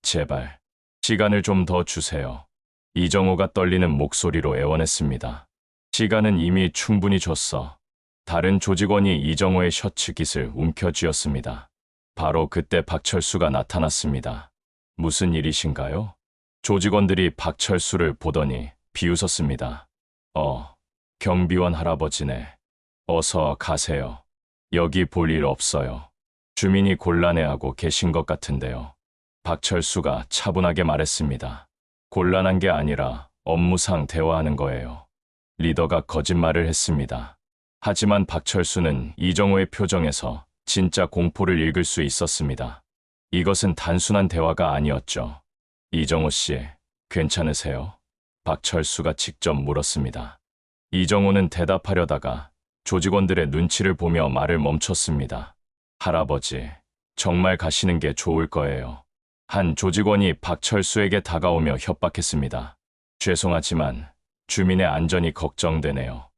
제발, 시간을 좀 더 주세요. 이정호가 떨리는 목소리로 애원했습니다. 시간은 이미 충분히 줬어. 다른 조직원이 이정호의 셔츠 깃을 움켜쥐었습니다. 바로 그때 박철수가 나타났습니다. 무슨 일이신가요? 조직원들이 박철수를 보더니 비웃었습니다. 경비원 할아버지네. 어서 가세요. 여기 볼 일 없어요. 주민이 곤란해하고 계신 것 같은데요. 박철수가 차분하게 말했습니다. 곤란한 게 아니라 업무상 대화하는 거예요. 리더가 거짓말을 했습니다. 하지만 박철수는 이정호의 표정에서 진짜 공포를 읽을 수 있었습니다. 이것은 단순한 대화가 아니었죠. 이정호 씨, 괜찮으세요? 박철수가 직접 물었습니다. 이정호는 대답하려다가 조직원들의 눈치를 보며 말을 멈췄습니다. 할아버지, 정말 가시는 게 좋을 거예요. 한 조직원이 박철수에게 다가오며 협박했습니다. 죄송하지만 주민의 안전이 걱정되네요.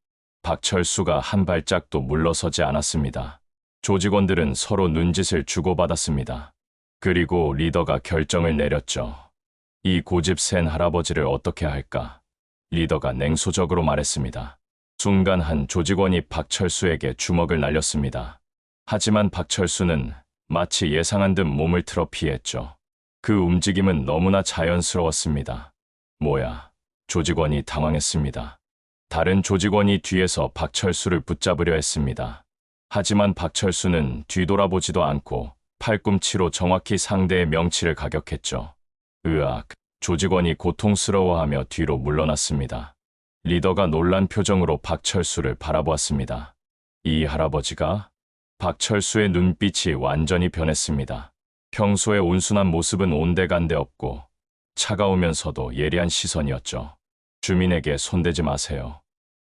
박철수가 한 발짝도 물러서지 않았습니다. 조직원들은 서로 눈짓을 주고받았습니다. 그리고 리더가 결정을 내렸죠. 이 고집 센 할아버지를 어떻게 할까? 리더가 냉소적으로 말했습니다. 순간 한 조직원이 박철수에게 주먹을 날렸습니다. 하지만 박철수는 마치 예상한 듯 몸을 틀어 피했죠. 그 움직임은 너무나 자연스러웠습니다. 뭐야? 조직원이 당황했습니다. 다른 조직원이 뒤에서 박철수를 붙잡으려 했습니다. 하지만 박철수는 뒤돌아보지도 않고 팔꿈치로 정확히 상대의 명치를 가격했죠. 으악, 조직원이 고통스러워하며 뒤로 물러났습니다. 리더가 놀란 표정으로 박철수를 바라보았습니다. 이 할아버지가? 박철수의 눈빛이 완전히 변했습니다. 평소의 온순한 모습은 온데간데 없고 차가우면서도 예리한 시선이었죠. 주민에게 손대지 마세요.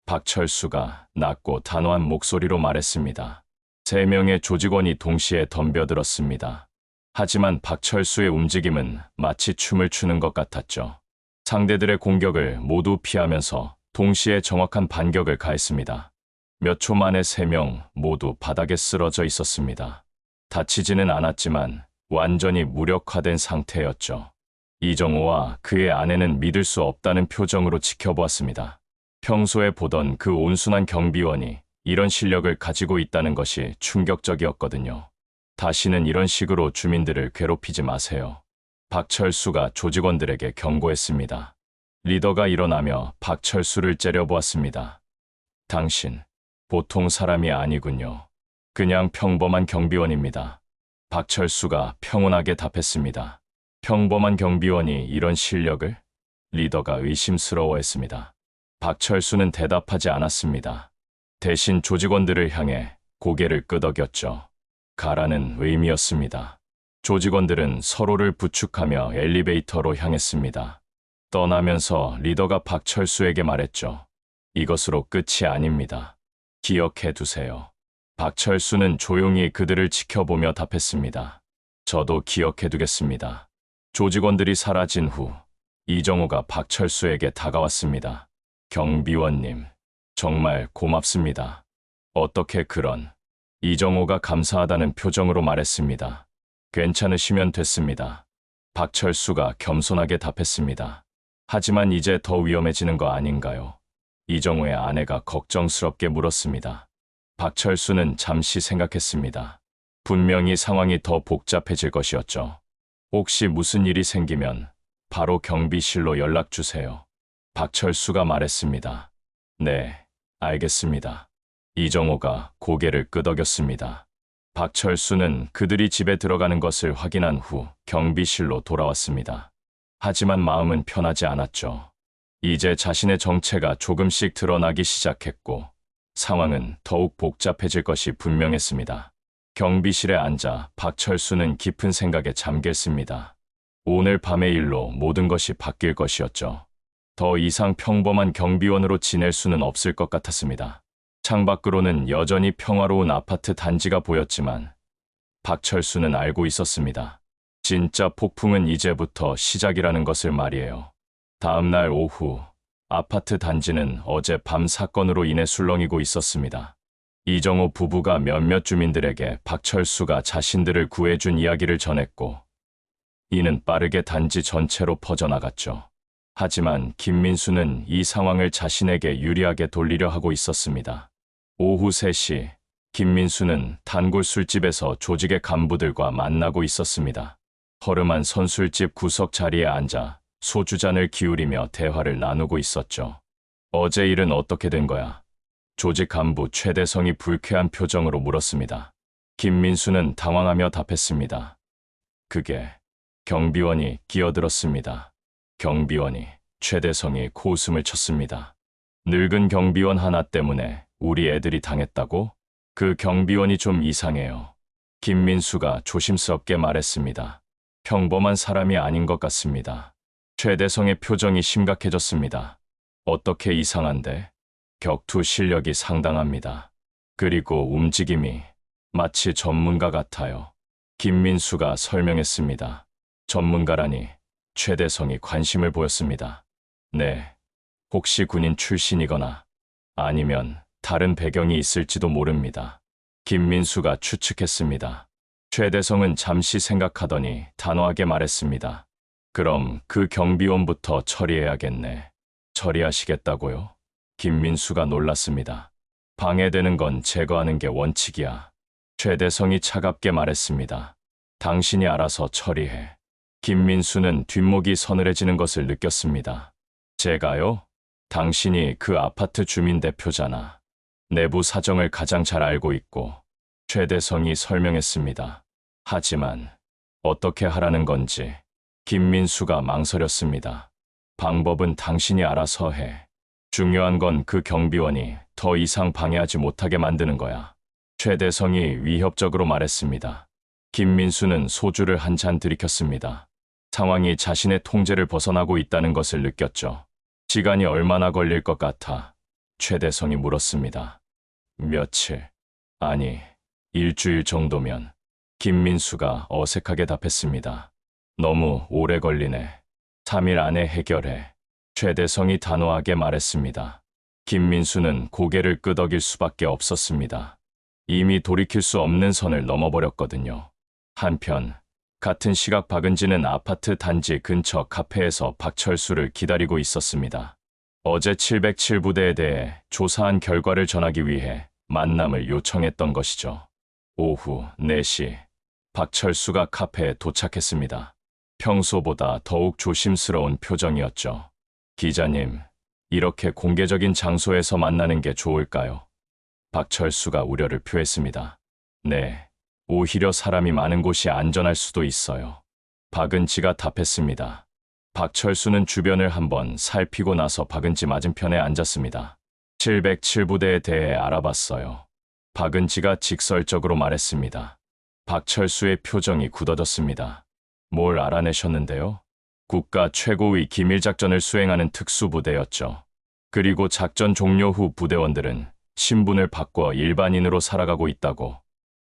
박철수가 낮고 단호한 목소리로 말했습니다. 3명의 조직원이 동시에 덤벼들었습니다. 하지만 박철수의 움직임은 마치 춤을 추는 것 같았죠. 상대들의 공격을 모두 피하면서 동시에 정확한 반격을 가했습니다. 몇 초 만에 3명 모두 바닥에 쓰러져 있었습니다. 다치지는 않았지만 완전히 무력화된 상태였죠. 이정호와 그의 아내는 믿을 수 없다는 표정으로 지켜보았습니다. 평소에 보던 그 온순한 경비원이 이런 실력을 가지고 있다는 것이 충격적이었거든요. 다시는 이런 식으로 주민들을 괴롭히지 마세요. 박철수가 조직원들에게 경고했습니다. 리더가 일어나며 박철수를 째려보았습니다. 당신, 보통 사람이 아니군요. 그냥 평범한 경비원입니다. 박철수가 평온하게 답했습니다. 평범한 경비원이 이런 실력을? 리더가 의심스러워했습니다. 박철수는 대답하지 않았습니다. 대신 조직원들을 향해 고개를 끄덕였죠. 가라는 의미였습니다. 조직원들은 서로를 부축하며 엘리베이터로 향했습니다. 떠나면서 리더가 박철수에게 말했죠. 이것으로 끝이 아닙니다. 기억해 두세요. 박철수는 조용히 그들을 지켜보며 답했습니다. 저도 기억해 두겠습니다. 조직원들이 사라진 후 이정호가 박철수에게 다가왔습니다. 경비원님, 정말 고맙습니다. 어떻게 그런... 이정호가 감사하다는 표정으로 말했습니다. 괜찮으시면 됐습니다. 박철수가 겸손하게 답했습니다. 하지만 이제 더 위험해지는 거 아닌가요? 이정호의 아내가 걱정스럽게 물었습니다. 박철수는 잠시 생각했습니다. 분명히 상황이 더 복잡해질 것이었죠. 혹시 무슨 일이 생기면 바로 경비실로 연락 주세요. 박철수가 말했습니다. 네, 알겠습니다. 이정호가 고개를 끄덕였습니다. 박철수는 그들이 집에 들어가는 것을 확인한 후 경비실로 돌아왔습니다. 하지만 마음은 편하지 않았죠. 이제 자신의 정체가 조금씩 드러나기 시작했고 상황은 더욱 복잡해질 것이 분명했습니다. 경비실에 앉아 박철수는 깊은 생각에 잠겼습니다. 오늘 밤의 일로 모든 것이 바뀔 것이었죠. 더 이상 평범한 경비원으로 지낼 수는 없을 것 같았습니다. 창밖으로는 여전히 평화로운 아파트 단지가 보였지만 박철수는 알고 있었습니다. 진짜 폭풍은 이제부터 시작이라는 것을 말이에요. 다음 날 오후 아파트 단지는 어젯밤 사건으로 인해 술렁이고 있었습니다. 이정호 부부가 몇몇 주민들에게 박철수가 자신들을 구해준 이야기를 전했고 이는 빠르게 단지 전체로 퍼져나갔죠. 하지만 김민수는 이 상황을 자신에게 유리하게 돌리려 하고 있었습니다. 오후 3시 김민수는 단골 술집에서 조직의 간부들과 만나고 있었습니다. 허름한 선술집 구석 자리에 앉아 소주잔을 기울이며 대화를 나누고 있었죠. 어제 일은 어떻게 된 거야? 조직 간부 최대성이 불쾌한 표정으로 물었습니다. 김민수는 당황하며 답했습니다. 그게... 경비원이 끼어들었습니다. 경비원이... 최대성이 코웃음을 쳤습니다. 늙은 경비원 하나 때문에 우리 애들이 당했다고? 그 경비원이 좀 이상해요. 김민수가 조심스럽게 말했습니다. 평범한 사람이 아닌 것 같습니다. 최대성의 표정이 심각해졌습니다. 어떻게 이상한데? 격투 실력이 상당합니다. 그리고 움직임이 마치 전문가 같아요. 김민수가 설명했습니다. 전문가라니 최대성이 관심을 보였습니다. 네, 혹시 군인 출신이거나 아니면 다른 배경이 있을지도 모릅니다. 김민수가 추측했습니다. 최대성은 잠시 생각하더니 단호하게 말했습니다. 그럼 그 경비원부터 처리해야겠네. 처리하시겠다고요? 김민수가 놀랐습니다. 방해되는 건 제거하는 게 원칙이야. 최대성이 차갑게 말했습니다. 당신이 알아서 처리해. 김민수는 뒷목이 서늘해지는 것을 느꼈습니다. 제가요? 당신이 그 아파트 주민 대표잖아. 내부 사정을 가장 잘 알고 있고, 최대성이 설명했습니다. 하지만 어떻게 하라는 건지 김민수가 망설였습니다. 방법은 당신이 알아서 해. 중요한 건 그 경비원이 더 이상 방해하지 못하게 만드는 거야. 최대성이 위협적으로 말했습니다. 김민수는 소주를 한 잔 들이켰습니다. 상황이 자신의 통제를 벗어나고 있다는 것을 느꼈죠. 시간이 얼마나 걸릴 것 같아? 최대성이 물었습니다. 며칠, 아니, 일주일 정도면. 김민수가 어색하게 답했습니다. 너무 오래 걸리네. 3일 안에 해결해. 최대성이 단호하게 말했습니다. 김민수는 고개를 끄덕일 수밖에 없었습니다. 이미 돌이킬 수 없는 선을 넘어버렸거든요. 한편 같은 시각 박은지는 아파트 단지 근처 카페에서 박철수를 기다리고 있었습니다. 어제 707 부대에 대해 조사한 결과를 전하기 위해 만남을 요청했던 것이죠. 오후 4시 박철수가 카페에 도착했습니다. 평소보다 더욱 조심스러운 표정이었죠. 기자님, 이렇게 공개적인 장소에서 만나는 게 좋을까요? 박철수가 우려를 표했습니다. 네, 오히려 사람이 많은 곳이 안전할 수도 있어요. 박은지가 답했습니다. 박철수는 주변을 한번 살피고 나서 박은지 맞은편에 앉았습니다. 707 부대에 대해 알아봤어요. 박은지가 직설적으로 말했습니다. 박철수의 표정이 굳어졌습니다. 뭘 알아내셨는데요? 국가 최고의 기밀작전을 수행하는 특수부대였죠. 그리고 작전 종료 후 부대원들은 신분을 바꿔 일반인으로 살아가고 있다고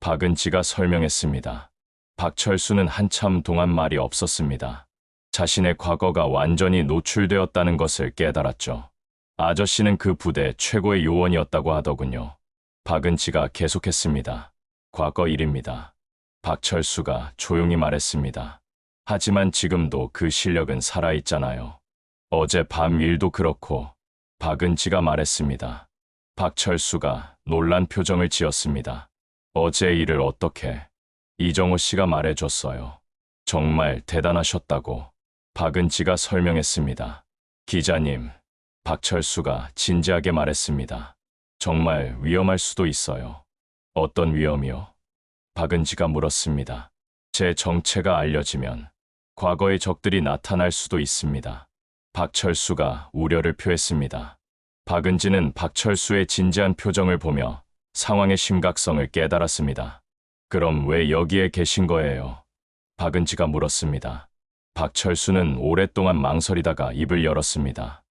박은지가 설명했습니다. 박철수는 한참 동안 말이 없었습니다. 자신의 과거가 완전히 노출되었다는 것을 깨달았죠. 아저씨는 그 부대 최고의 요원이었다고 하더군요. 박은지가 계속했습니다. 과거 일입니다. 박철수가 조용히 말했습니다. 하지만 지금도 그 실력은 살아있잖아요. 어제 밤 일도 그렇고, 박은지가 말했습니다. 박철수가 놀란 표정을 지었습니다. 어제 일을 어떻게? 이정호 씨가 말해줬어요. 정말 대단하셨다고 박은지가 설명했습니다. 기자님, 박철수가 진지하게 말했습니다. 정말 위험할 수도 있어요. 어떤 위험이요? 박은지가 물었습니다. 제 정체가 알려지면 과거의 적들이 나타날 수도 있습니다. 박철수가 우려를 표했습니다. 박은지는 박철수의 진지한 표정을 보며 상황의 심각성을 깨달았습니다. 그럼 왜 여기에 계신 거예요? 박은지가 물었습니다. 박철수는 오랫동안 망설이다가 입을 열었습니다.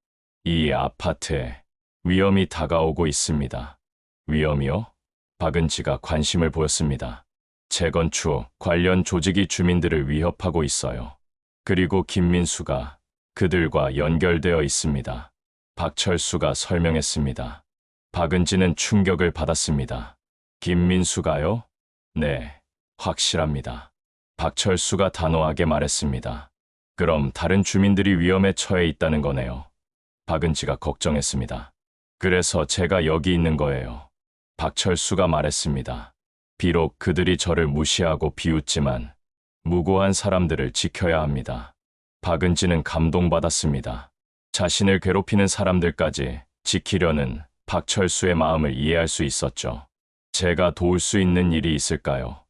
이 아파트에 위험이 다가오고 있습니다. 위험이요? 박은지가 관심을 보였습니다. 재건축 관련 조직이 주민들을 위협하고 있어요. 그리고 김민수가 그들과 연결되어 있습니다. 박철수가 설명했습니다. 박은지는 충격을 받았습니다. 김민수가요? 네, 확실합니다. 박철수가 단호하게 말했습니다. 그럼 다른 주민들이 위험에 처해 있다는 거네요. 박은지가 걱정했습니다. 그래서 제가 여기 있는 거예요. 박철수가 말했습니다. 비록 그들이 저를 무시하고 비웃지만 무고한 사람들을 지켜야 합니다. 박은지는 감동받았습니다. 자신을 괴롭히는 사람들까지 지키려는 박철수의 마음을 이해할 수 있었죠. 제가 도울 수 있는 일이 있을까요?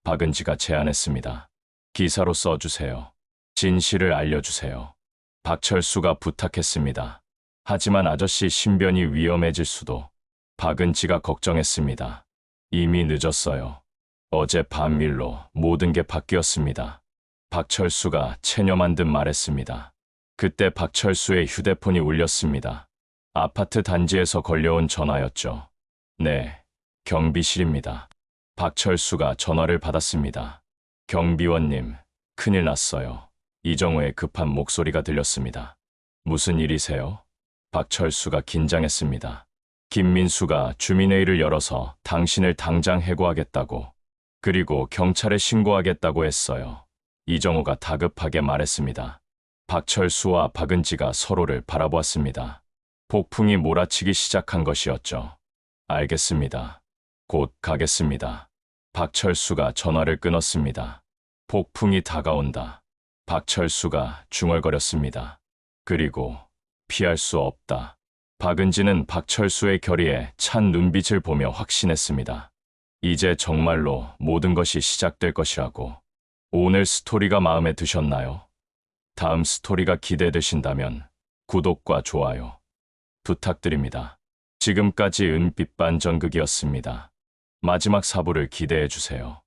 박은지가 제안했습니다. 기사로 써주세요. 진실을 알려주세요. 박철수가 부탁했습니다. 하지만 아저씨 신변이 위험해질 수도. 박은지가 걱정했습니다. 이미 늦었어요. 어제 밤 일로 모든 게 바뀌었습니다. 박철수가 체념한 듯 말했습니다. 그때 박철수의 휴대폰이 울렸습니다. 아파트 단지에서 걸려온 전화였죠. 네, 경비실입니다. 박철수가 전화를 받았습니다. 경비원님, 큰일 났어요. 이정우의 급한 목소리가 들렸습니다. 무슨 일이세요? 박철수가 긴장했습니다. 김민수가 주민회의를 열어서 당신을 당장 해고하겠다고, 그리고 경찰에 신고하겠다고 했어요. 이정우가 다급하게 말했습니다. 박철수와 박은지가 서로를 바라보았습니다. 폭풍이 몰아치기 시작한 것이었죠. 알겠습니다. 곧 가겠습니다. 박철수가 전화를 끊었습니다. 폭풍이 다가온다. 박철수가 중얼거렸습니다. 그리고 피할 수 없다. 박은지는 박철수의 결의에 찬 눈빛을 보며 확신했습니다. 이제 정말로 모든 것이 시작될 것이라고. 오늘 스토리가 마음에 드셨나요? 다음 스토리가 기대되신다면 구독과 좋아요 부탁드립니다. 지금까지 은빛반전극이었습니다. 마지막 4부를 기대해 주세요.